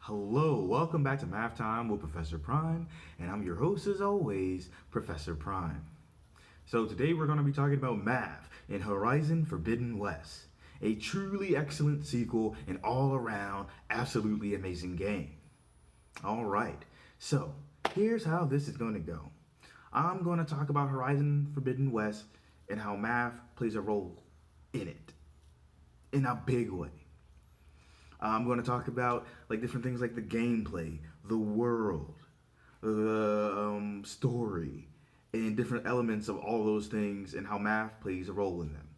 Hello, welcome back to Math Time with Professor Prime, and I'm your host as always, Professor Prime. So today we're going to be talking about math in Horizon Forbidden West, a truly excellent sequel and all around absolutely amazing game. Alright, so here's how this is going to go. I'm going to talk about Horizon Forbidden West and how math plays a role in it in a big way. I'm going to talk about like different things like the gameplay, the world, the story, and different elements of all those things and how math plays a role in them.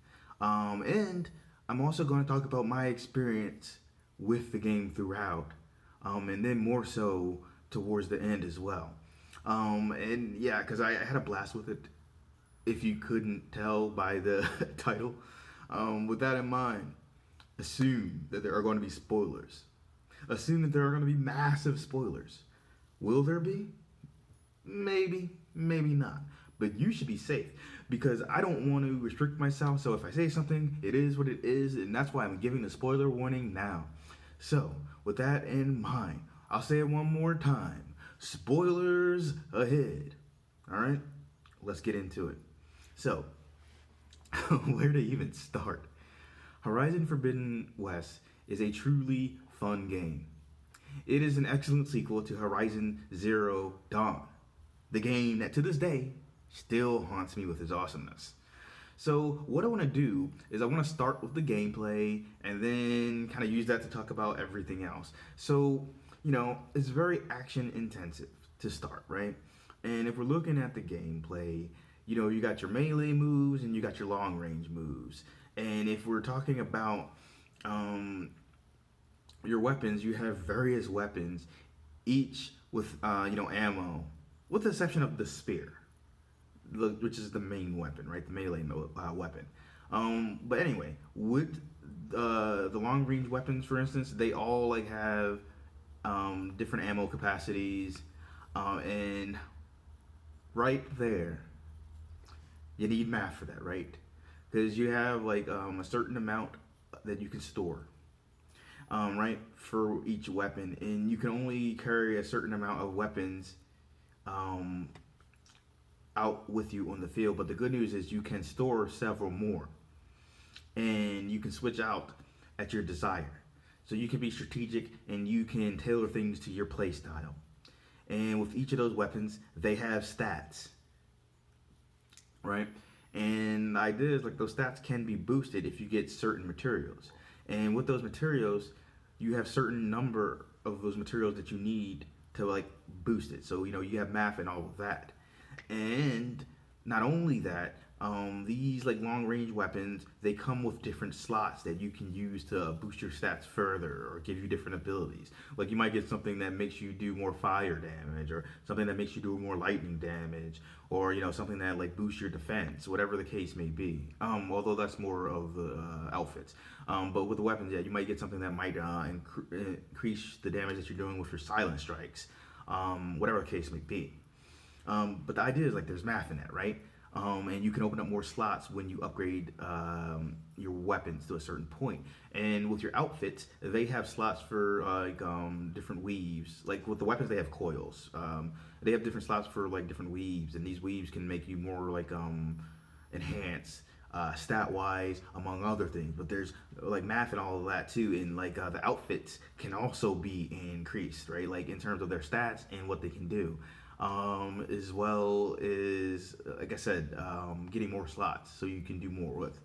And I'm also going to talk about my experience with the game throughout, and then more so towards the end as well. And yeah, because I had a blast with it. If you couldn't tell by the title, with that in mind, assume that there are going to be spoilers. Assume that there are going to be massive spoilers. Will there be? Maybe, maybe not. But you should be safe because I don't want to restrict myself. So if I say something, it is what it is, and that's why I'm giving the spoiler warning now. So, with that in mind, I'll say it one more time. Spoilers ahead. All right? Let's get into it. So, where to even start? Horizon Forbidden West is a truly fun game. It is an excellent sequel to Horizon Zero Dawn, the game that to this day still haunts me with its awesomeness. So, what I want to do is I want to start with the gameplay and then kind of use that to talk about everything else. So, it's very action intensive to start, right? And if we're looking at the gameplay, you got your melee moves and you got your long range moves. And if we're talking about your weapons, you have various weapons, each with ammo, with the exception of the spear, which is the main weapon, right? The melee weapon. But anyway, with the long range weapons, for instance, they all like have different ammo capacities, and right there, you need math for that, right? Because you have like a certain amount that you can store, right, for each weapon, and you can only carry a certain amount of weapons um, out with you on the field. But the good news is you can store several more, and you can switch out at your desire. So you can be strategic and you can tailor things to your play style. And with each of those weapons, they have stats, right? And the idea is like those stats can be boosted if you get certain materials. And with those materials, you have certain number of those materials that you need to like boost it. So you have math and all of that. And not only that, these like long range weapons, they come with different slots that you can use to boost your stats further or give you different abilities. Like you might get something that makes you do more fire damage, or something that makes you do more lightning damage, or something that like boosts your defense, whatever the case may be. Although that's more of the outfits. But with the weapons, yeah, you might get something that might increase the damage that you're doing with your silent strikes, whatever the case may be. But the idea is like there's math in that, right? And you can open up more slots when you upgrade your weapons to a certain point. And with your outfits, they have slots for different weaves. Like with the weapons, they have coils. They have different slots for like different weaves, and these weaves can make you more like enhanced stat wise, among other things. But there's like math and all of that too, and like the outfits can also be increased, right? Like in terms of their stats and what they can do. As well as, like I said, getting more slots so you can do more with.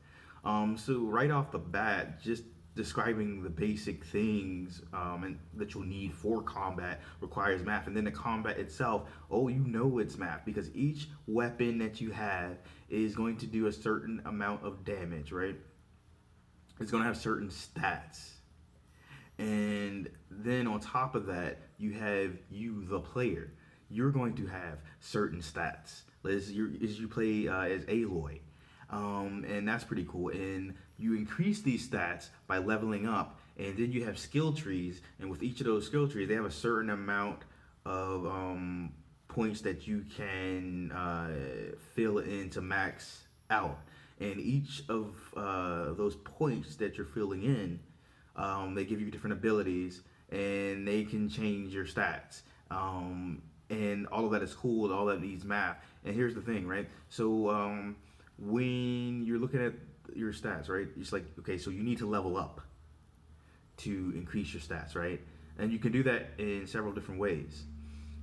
So right off the bat, just describing the basic things and that you'll need for combat requires math, and then the combat itself, it's math because each weapon that you have is going to do a certain amount of damage, right? It's going to have certain stats. And then on top of that, you have you, the player. You're going to have certain stats as you play as Aloy, and that's pretty cool. And you increase these stats by leveling up, and then you have skill trees. And with each of those skill trees, they have a certain amount of points that you can fill in to max out. And each of those points that you're filling in, they give you different abilities, and they can change your stats. And all of that is cool. All that needs math. And here's the thing, right? So when you're looking at your stats, right? It's like, okay, so you need to level up to increase your stats, right? And you can do that in several different ways.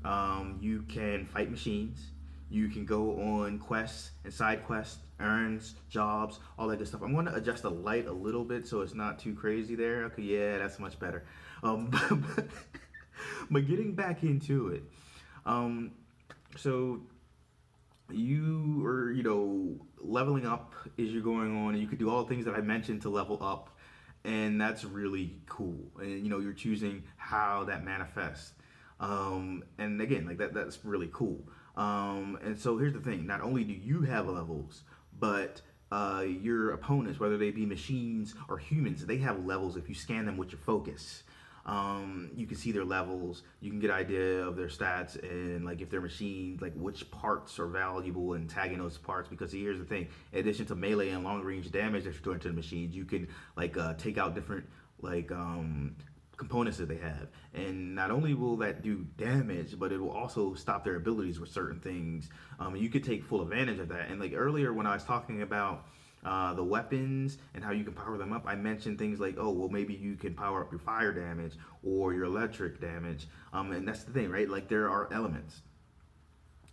You can fight machines. You can go on quests and side quests, errands, jobs, all that good stuff. I'm going to adjust the light a little bit so it's not too crazy there. Okay, yeah, that's much better. But getting back into it, um, so you are, leveling up as you're going on, and you could do all the things that I mentioned to level up, and that's really cool. And you're choosing how that manifests. And again, like that's really cool. And so here's the thing: not only do you have levels, but your opponents, whether they be machines or humans, they have levels if you scan them with your focus. You can see their levels. You can get an idea of their stats, and like if they're machines, like which parts are valuable and tagging those parts. Because here's the thing: in addition to melee and long range damage that you're doing to the machines, you can like take out different like components that they have, and not only will that do damage, but it will also stop their abilities with certain things. You could take full advantage of that. And like earlier when I was talking about the weapons and how you can power them up, I mentioned things like, oh, well, maybe you can power up your fire damage or your electric damage. And that's the thing, right? Like there are elements.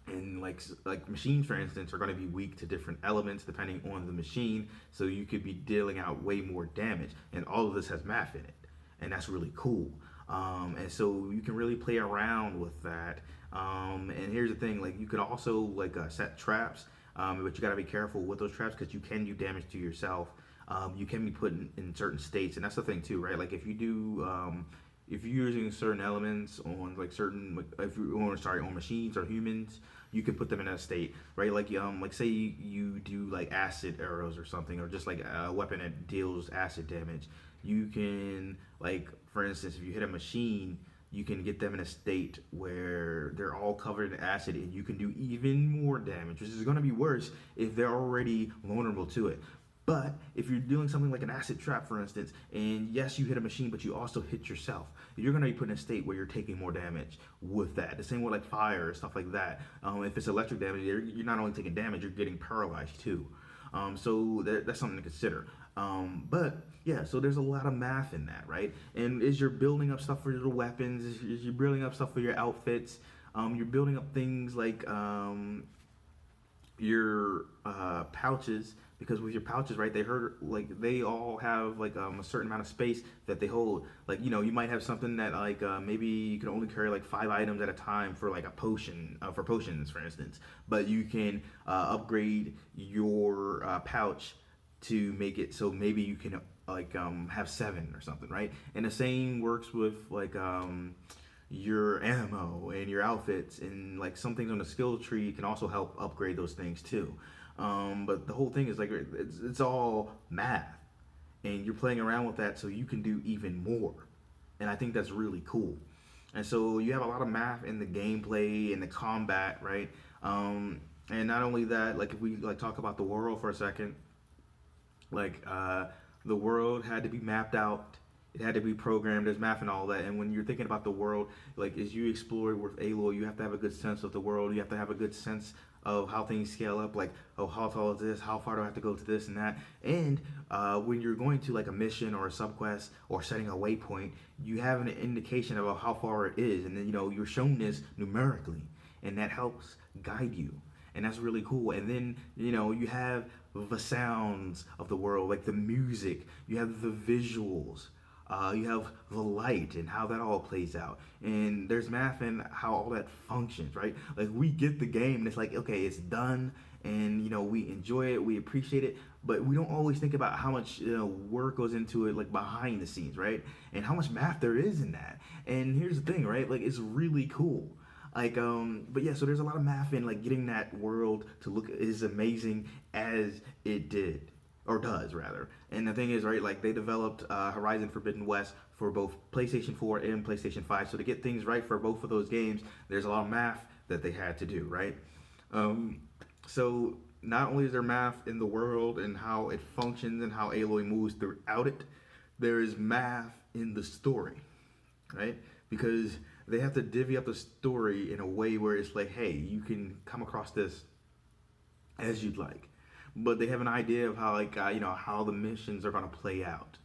And like machines, for instance, are going to be weak to different elements depending on the machine. So you could be dealing out way more damage, and all of this has math in it, and that's really cool. And so you can really play around with that. And here's the thing: like you could also like set traps, but you got to be careful with those traps because you can do damage to yourself. You can be put in certain states, and that's the thing too, right? Like if you do. If you're using certain elements on like certain, like, if you want, sorry, on machines or humans, you can put them in a state, right? Like say you do like acid arrows or something, or just like a weapon that deals acid damage. You can, like, for instance, if you hit a machine, you can get them in a state where they're all covered in acid, and you can do even more damage, which is going to be worse if they're already vulnerable to it. But if you're doing something like an acid trap, for instance, and yes, you hit a machine, but you also hit yourself, you're going to be put in a state where you're taking more damage with that. The same with like fire, stuff like that. If it's electric damage, you're not only taking damage, you're getting paralyzed too. So that's something to consider. But yeah, so there's a lot of math in that, right? And as you're building up stuff for your weapons, as you're building up stuff for your outfits, you're building up things like your pouches, because with your pouches, right, they all have like a certain amount of space that they hold. Like you might have something that like maybe you can only carry like 5 items at a time for like a potion, for potions, for instance. But you can upgrade your pouch to make it so maybe you can like have 7 or something, right? And the same works with like your ammo and your outfits, and like some things on the skill tree can also help upgrade those things too. But the whole thing is like it's all math, and you're playing around with that so you can do even more. And I think that's really cool. And so you have a lot of math in the gameplay and the combat, right? And not only that, like if we like talk about the world for a second, like the world had to be mapped out. It had to be programmed. There's math and all that. And when you're thinking about the world, like as you explore with Aloy, you have to have a good sense of the world. You have to have a good sense of how things scale up. Like, oh, how tall is this? How far do I have to go to this and that? And when you're going to like a mission or a subquest or setting a waypoint, you have an indication about how far it is, and then you're shown this numerically, and that helps guide you. And that's really cool. And then you have the sounds of the world, like the music. You have the visuals. You have the light and how that all plays out. And there's math and how all that functions, right? Like we get the game and it's like, okay, it's done, and we enjoy it, we appreciate it, but we don't always think about how much work goes into it, like behind the scenes, right? And how much math there is in that. And here's the thing, right? Like it's really cool. Like but yeah, so there's a lot of math in like getting that world to look as amazing as it did, or does rather. And the thing is, right, like they developed Horizon Forbidden West for both PlayStation 4 and PlayStation 5. So to get things right for both of those games, there's a lot of math that they had to do, right? So not only is there math in the world and how it functions and how Aloy moves throughout it, there is math in the story. right? Because they have to divvy up the story in a way where it's like, hey, you can come across this as you'd like, but they have an idea of how, like, how the missions are going to play out,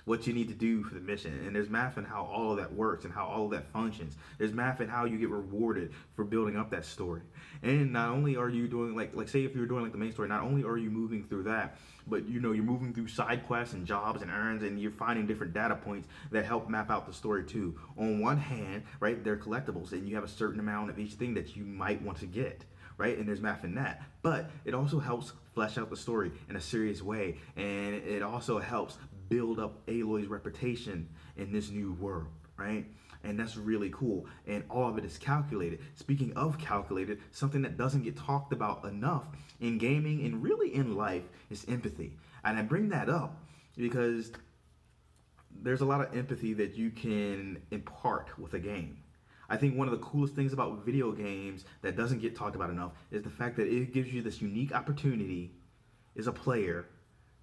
what you need to do for the mission. And there's math in how all of that works and how all of that functions. There's math in how you get rewarded for building up that story. And not only are you doing, like say if you're doing like the main story, not only are you moving through that, but you're moving through side quests and jobs and errands, and you're finding different data points that help map out the story too. On one hand, right, they're collectibles, and you have a certain amount of each thing that you might want to get, right? And there's math in that. But it also helps flesh out the story in a serious way. And it also helps build up Aloy's reputation in this new world, right? And that's really cool. And all of it is calculated. Speaking of calculated, something that doesn't get talked about enough in gaming and really in life is empathy. And I bring that up because there's a lot of empathy that you can impart with a game. I think one of the coolest things about video games that doesn't get talked about enough is the fact that it gives you this unique opportunity as a player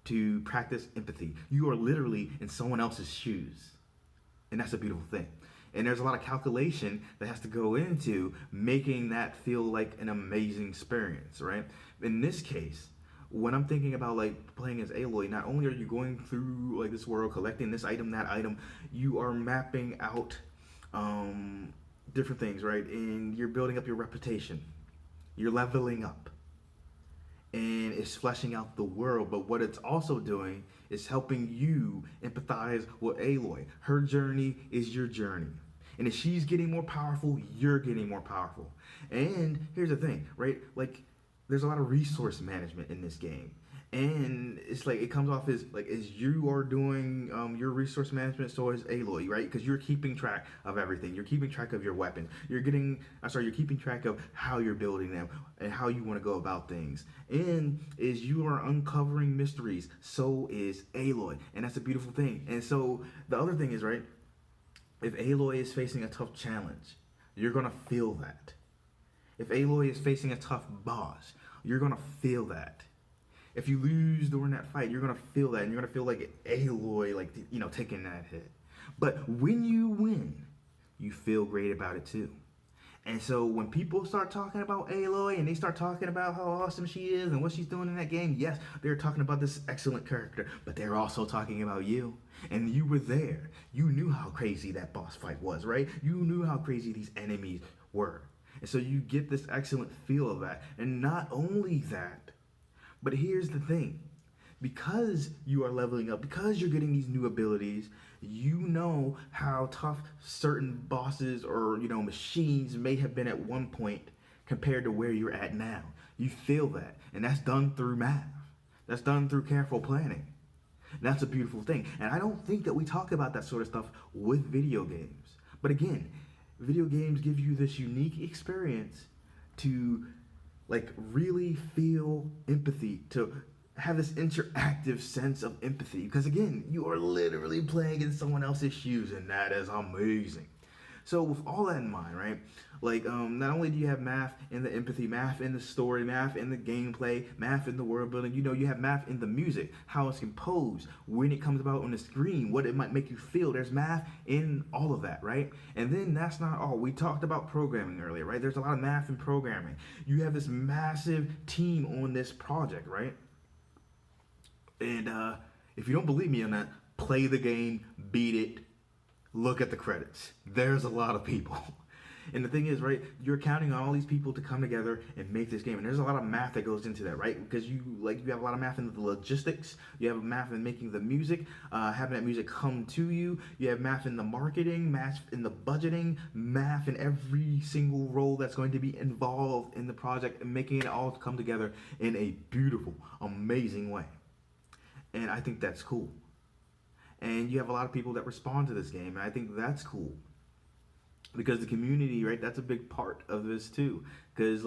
to practice empathy. You are literally in someone else's shoes. And that's a beautiful thing. And there's a lot of calculation that has to go into making that feel like an amazing experience, right? In this case, when I'm thinking about like playing as Aloy, not only are you going through like this world, collecting this item, that item, you are mapping out different things, right? And you're building up your reputation. You're leveling up. And it's fleshing out the world. But what it's also doing is helping you empathize with Aloy. Her journey is your journey. And if she's getting more powerful, you're getting more powerful. And here's the thing, right? Like, there's a lot of resource management in this game. And it's like it comes off as like as you are doing your resource management, so is Aloy, right? Because you're keeping track of everything. You're keeping track of your weapons. You're keeping track of how you're building them and how you want to go about things. And as you are uncovering mysteries, so is Aloy, and that's a beautiful thing. And so the other thing is, right, if Aloy is facing a tough challenge, you're gonna feel that. If Aloy is facing a tough boss, you're gonna feel that. If you lose during that fight, you're gonna feel that, and you're gonna feel like Aloy, like, taking that hit. But when you win, you feel great about it too. And so when people start talking about Aloy and they start talking about how awesome she is and what she's doing in that game, yes, they're talking about this excellent character, but they're also talking about you. And you were there. You knew how crazy that boss fight was, right? You knew how crazy these enemies were. And so you get this excellent feel of that. And not only that, but here's the thing. Because you are leveling up, because you're getting these new abilities, you know how tough certain bosses or, machines may have been at one point compared to where you're at now. You feel that. And that's done through math. That's done through careful planning. And that's a beautiful thing. And I don't think that we talk about that sort of stuff with video games. But again, video games give you this unique experience to like really feel empathy, to have this interactive sense of empathy, because again, you are literally playing in someone else's shoes, and that is amazing. So with all that in mind, right, like not only do you have math in the empathy, math in the story, math in the gameplay, math in the world building, you have math in the music, how it's composed, when it comes about on the screen, what it might make you feel. There's math in all of that, right? And then that's not all. We talked about programming earlier, right? There's a lot of math in programming. You have this massive team on this project, right? And if you don't believe me on that, play the game, beat it, look at the credits. There's a lot of people. And the thing is, right, you're counting on all these people to come together and make this game. And there's a lot of math that goes into that, right? Because you have a lot of math in the logistics. You have math in making the music, having that music come to you. You have math in the marketing, math in the budgeting, math in every single role that's going to be involved in the project, and making it all come together in a beautiful, amazing way. And I think that's cool. And you have a lot of people that respond to this game, and I think that's cool. Because the community, right, that's a big part of this too. Because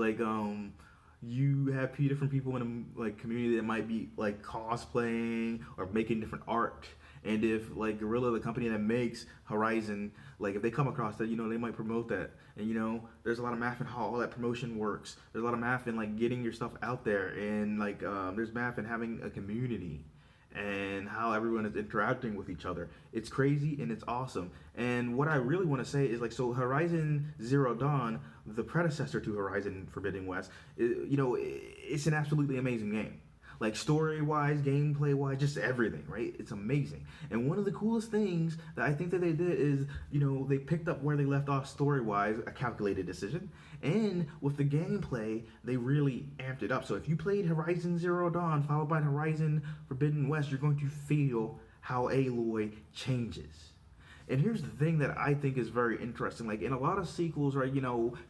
you have different people in a community that might be like cosplaying or making different art. And if Guerrilla, the company that makes Horizon, if they come across that, they might promote that. And there's a lot of math in how all that promotion works. There's a lot of math in getting your stuff out there, and there's math in having a community. and how everyone is interacting with each other. It's crazy and it's awesome. And what I really want to say is like, so Horizon Zero Dawn, the predecessor to Horizon Forbidden West, it's an absolutely amazing game. Like story wise, gameplay wise, just everything, right? It's amazing. And one of the coolest things that I think that they did is, they picked up where they left off story wise, a calculated decision. And with the gameplay, they really amped it up. So if you played Horizon Zero Dawn followed by Horizon Forbidden West, you're going to feel how Aloy changes. And here's the thing that I think is very interesting. Like in a lot of sequels, right,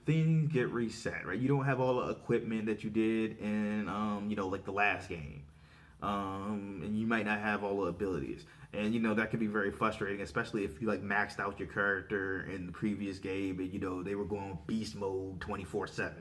things get reset, right? You don't have all the equipment that you did in, like the last game. And you might not have all the abilities. And, that can be very frustrating, especially if you like maxed out your character in the previous game and, they were going beast mode 24/7,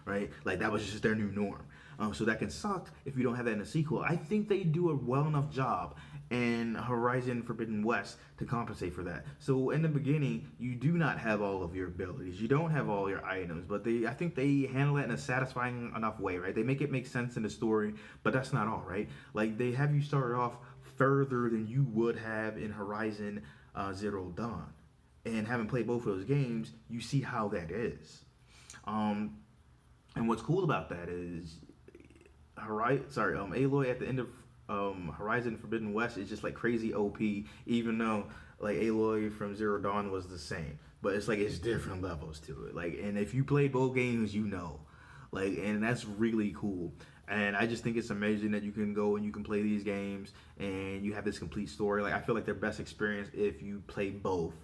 right? Like that was just their new norm. So that can suck if you don't have that in a sequel. I think they do a well enough job in Horizon Forbidden West to compensate for that. So in the beginning, you do not have all of your abilities. You don't have all your items, but I think they handle it in a satisfying enough way, right? They make it make sense in the story, but that's not all, right? Like they have you start off further than you would have in Horizon Zero Dawn. And having played both of those games, you see how that is. And what's cool about that is Aloy at the end of Horizon Forbidden West is just like crazy OP, even though like Aloy from Zero Dawn was the same, but it's like it's different levels to it. Like, and if you play both games, like, and that's really cool. And I just think it's amazing that you can go and you can play these games and you have this complete story. Like, I feel like their best experience if you play both,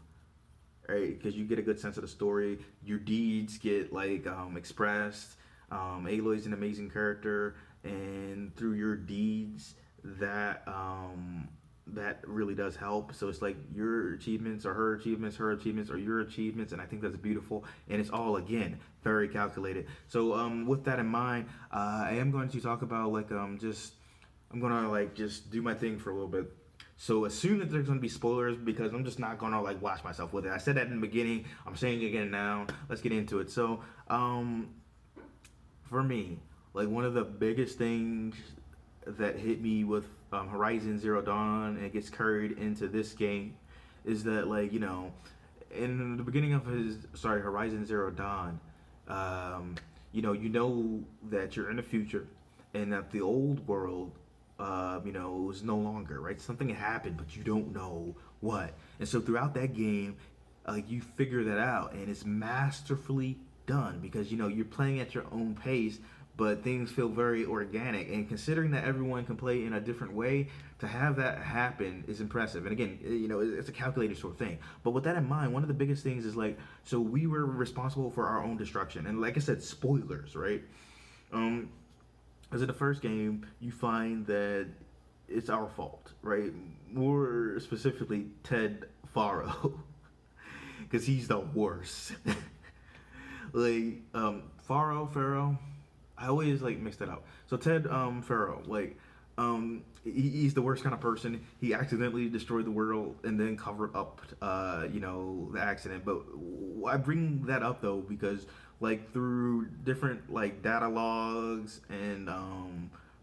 right? Because you get a good sense of the story. Your deeds get like expressed. Aloy's an amazing character, and through your deeds, that really does help. So it's like your achievements are her achievements are your achievements, and I think that's beautiful. And it's all again very calculated. So with that in mind, I am going to talk about like I'm gonna like just do my thing for a little bit. So assume that there's gonna be spoilers because I'm just not gonna like watch myself with it. I said that in the beginning. I'm saying it again now. Let's get into it. So for me, like one of the biggest things that hit me with Horizon Zero Dawn and it gets carried into this game is that like in the beginning of Horizon Zero Dawn, you know that you're in the future and that the old world is no longer, right? Something happened, but you don't know what. And so throughout that game, you figure that out, and it's masterfully done because you're playing at your own pace, but things feel very organic. And considering that everyone can play in a different way, to have that happen is impressive. And again, it's a calculated sort of thing. But with that in mind, one of the biggest things is like, so we were responsible for our own destruction. And like I said, spoilers, right? As in the first game, you find that it's our fault, right? More specifically, Ted Faro, because he's the worst. Like Pharaoh. I always like mix that up. So Ted Faro, like he's the worst kind of person. He accidentally destroyed the world and then covered up the accident. But I bring that up though because like through different like data logs and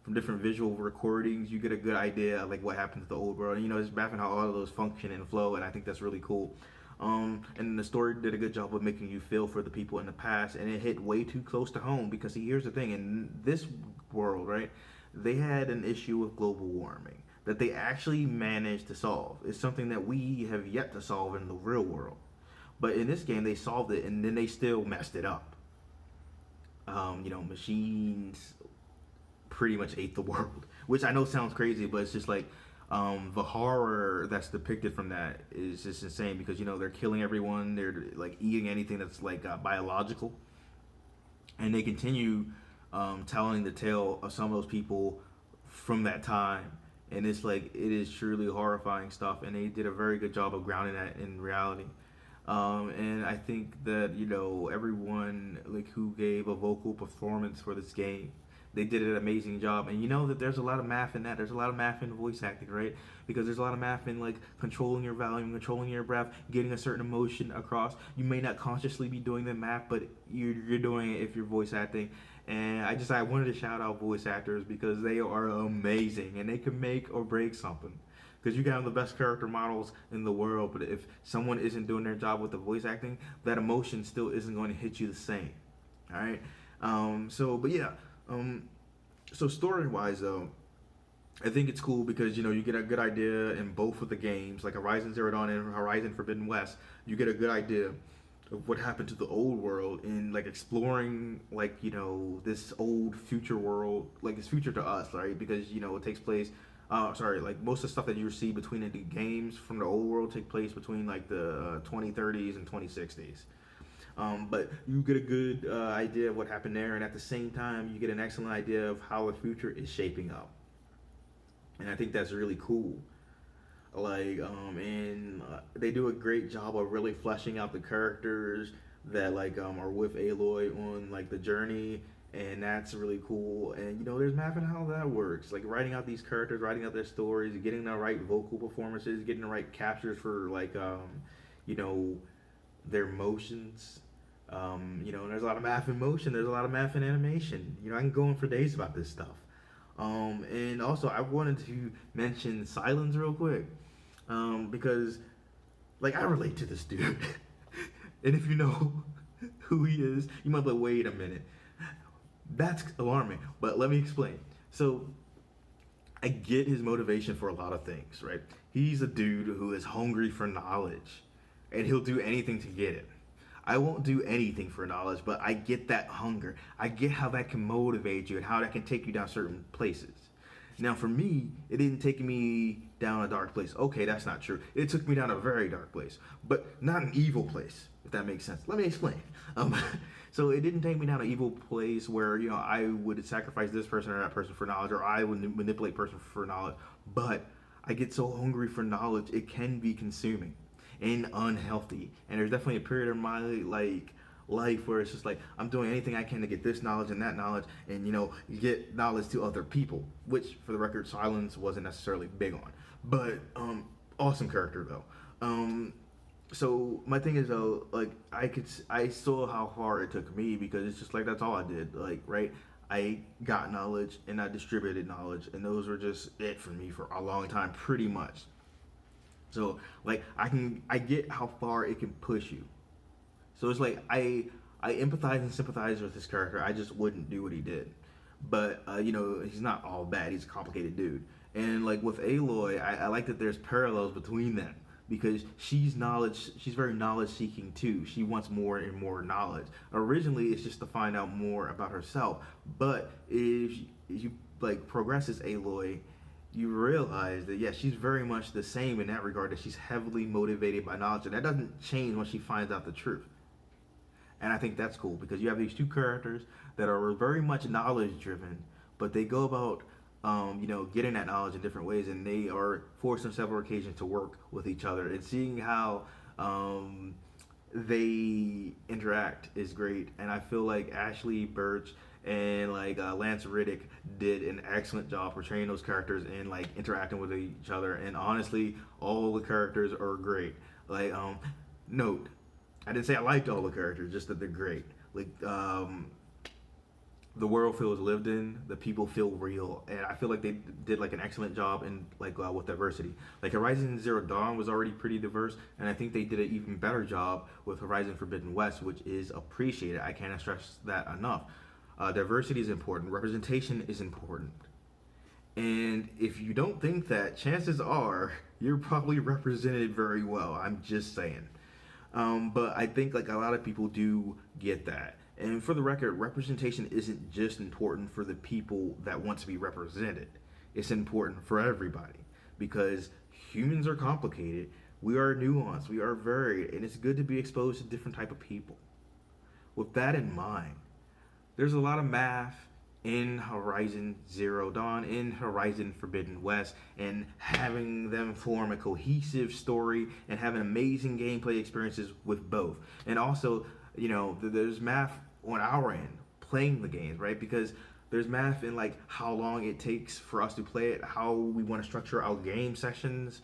from different visual recordings, you get a good idea of like what happened to the old world. And, it's baffling how all of those function and flow, and I think that's really cool. And the story did a good job of making you feel for the people in the past, and it hit way too close to home because here's the thing: in this world, right, they had an issue with global warming that they actually managed to solve. It's something that we have yet to solve in the real world, but in this game they solved it, and then they still messed it up. Machines pretty much ate the world, which I know sounds crazy, but it's just like the horror that's depicted from that is just insane because they're killing everyone, they're like eating anything that's like biological, and they continue telling the tale of some of those people from that time, and it's like it is truly horrifying stuff, and they did a very good job of grounding that in reality. And I think that everyone like who gave a vocal performance for this game they did an amazing job. And you know that there's a lot of math in that. There's a lot of math in voice acting, right? Because there's a lot of math in like controlling your volume, controlling your breath, getting a certain emotion across. You may not consciously be doing the math, but you're doing it if you're voice acting. And I wanted to shout out voice actors because they are amazing and they can make or break something. Because you can have the best character models in the world, but if someone isn't doing their job with the voice acting, that emotion still isn't going to hit you the same. All right. But yeah. So story wise though, I think it's cool because you get a good idea in both of the games, like Horizon Zero Dawn and Horizon Forbidden West. You get a good idea of what happened to the old world and like exploring like this old future world, like it's future to us, right? Because it takes place. Like most of the stuff that you see between the games from the old world take place between like the 2030s and 2060s. But you get a good idea of what happened there, and at the same time, you get an excellent idea of how the future is shaping up. And I think that's really cool. They do a great job of really fleshing out the characters that are with Aloy on like the journey, and that's really cool. And there's mapping how that works, like writing out these characters, writing out their stories, getting the right vocal performances, getting the right captures for you know, their motions. And there's a lot of math in motion. There's a lot of math in animation. I can go on for days about this stuff. And also, I wanted to mention Silence real quick, because, I relate to this dude. And if you know who he is, you might be like, wait a minute. That's alarming. But let me explain. So, I get his motivation for a lot of things, right? He's a dude who is hungry for knowledge, and he'll do anything to get it. I won't do anything for knowledge, but I get that hunger. I get how that can motivate you and how that can take you down certain places. Now, for me, it didn't take me down a dark place. Okay, that's not true. It took me down a very dark place, but not an evil place, if that makes sense. Let me explain. So it didn't take me down an evil place where, I would sacrifice this person or that person for knowledge, or I would manipulate person for knowledge. But I get so hungry for knowledge, it can be consuming and unhealthy. And there's definitely a period of my life where it's just like I'm doing anything I can to get this knowledge and that knowledge, and get knowledge to other people, which for the record Silence wasn't necessarily big on. But awesome character though. So my thing is though, I saw how far it took me, because it's just like that's all I did, right? I got knowledge and I distributed knowledge, and those were just it for me for a long time, pretty much. So I get how far it can push you. So it's like I empathize and sympathize with this character. I just wouldn't do what he did. But he's not all bad. He's a complicated dude. And with Aloy, I like that there's parallels between them, because she's very knowledge seeking too. She wants more and more knowledge. Originally it's just to find out more about herself. But if you progress as Aloy, you realize that she's very much the same in that regard, that she's heavily motivated by knowledge, and that doesn't change when she finds out the truth. And I think that's cool, because you have these two characters that are very much knowledge driven, but they go about getting that knowledge in different ways, and they are forced on several occasions to work with each other, and seeing how they interact is great. And I feel like Ashley Birch and Lance Riddick did an excellent job portraying those characters and interacting with each other. And honestly, all the characters are great. Note, I didn't say I liked all the characters, just that they're great. The world feels lived in, the people feel real, and I feel like they did an excellent job in with diversity. Horizon Zero Dawn was already pretty diverse, and I think they did an even better job with Horizon Forbidden West, which is appreciated. I can't stress that enough. Diversity is important. Representation is important. And if you don't think that, chances are you're probably represented very well. I'm just saying. But I think a lot of people do get that. And for the record, representation isn't just important for the people that want to be represented. It's important for everybody, because humans are complicated. We are nuanced. We are varied. And it's good to be exposed to different type of people. With that in mind, there's a lot of math in Horizon Zero Dawn, in Horizon Forbidden West, and having them form a cohesive story and having amazing gameplay experiences with both. And also, there's math on our end playing the games, right? Because There's math in like how long it takes for us to play it, how we want to structure our game sessions,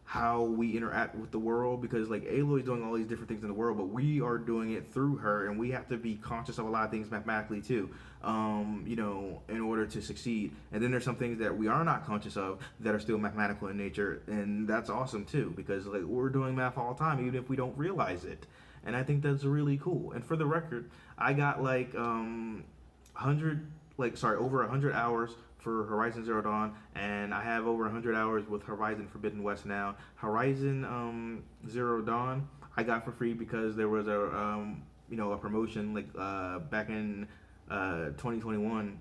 how we interact with the world. Because like Aloy's doing all these different things in the world, but we are doing it through her, and we have to be conscious of a lot of things mathematically too, in order to succeed. And then there's some things that we are not conscious of that are still mathematical in nature, and that's awesome too, because like we're doing math all the time, even if we don't realize it. And I think that's really cool. And for the record, I got like 100 over 100 hours for Horizon Zero Dawn, and I have over 100 hours with Horizon Forbidden West now. Horizon Zero Dawn I got for free because there was a promotion like back in 2021,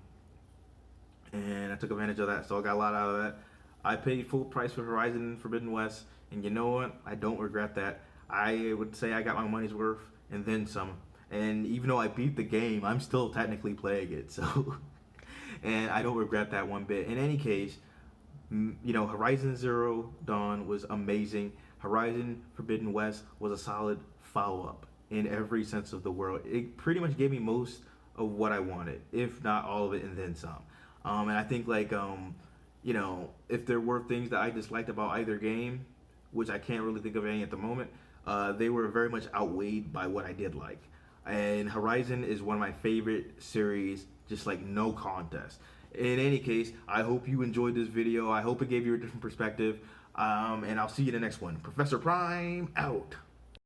and I took advantage of that, so I got a lot out of that. I paid full price for Horizon Forbidden West, and you know what? I don't regret that. I would say I got my money's worth and then some. And even though I beat the game, I'm still technically playing it. So, and I don't regret that one bit. In any case, Horizon Zero Dawn was amazing. Horizon Forbidden West was a solid follow-up in every sense of the word. It pretty much gave me most of what I wanted, if not all of it, and then some. And I think if there were things that I disliked about either game, which I can't really think of any at the moment, they were very much outweighed by what I did like. And Horizon is one of my favorite series, just like no contest. In any case, I hope you enjoyed this video. I hope it gave you a different perspective. And I'll see you in the next one. Professor Prime out.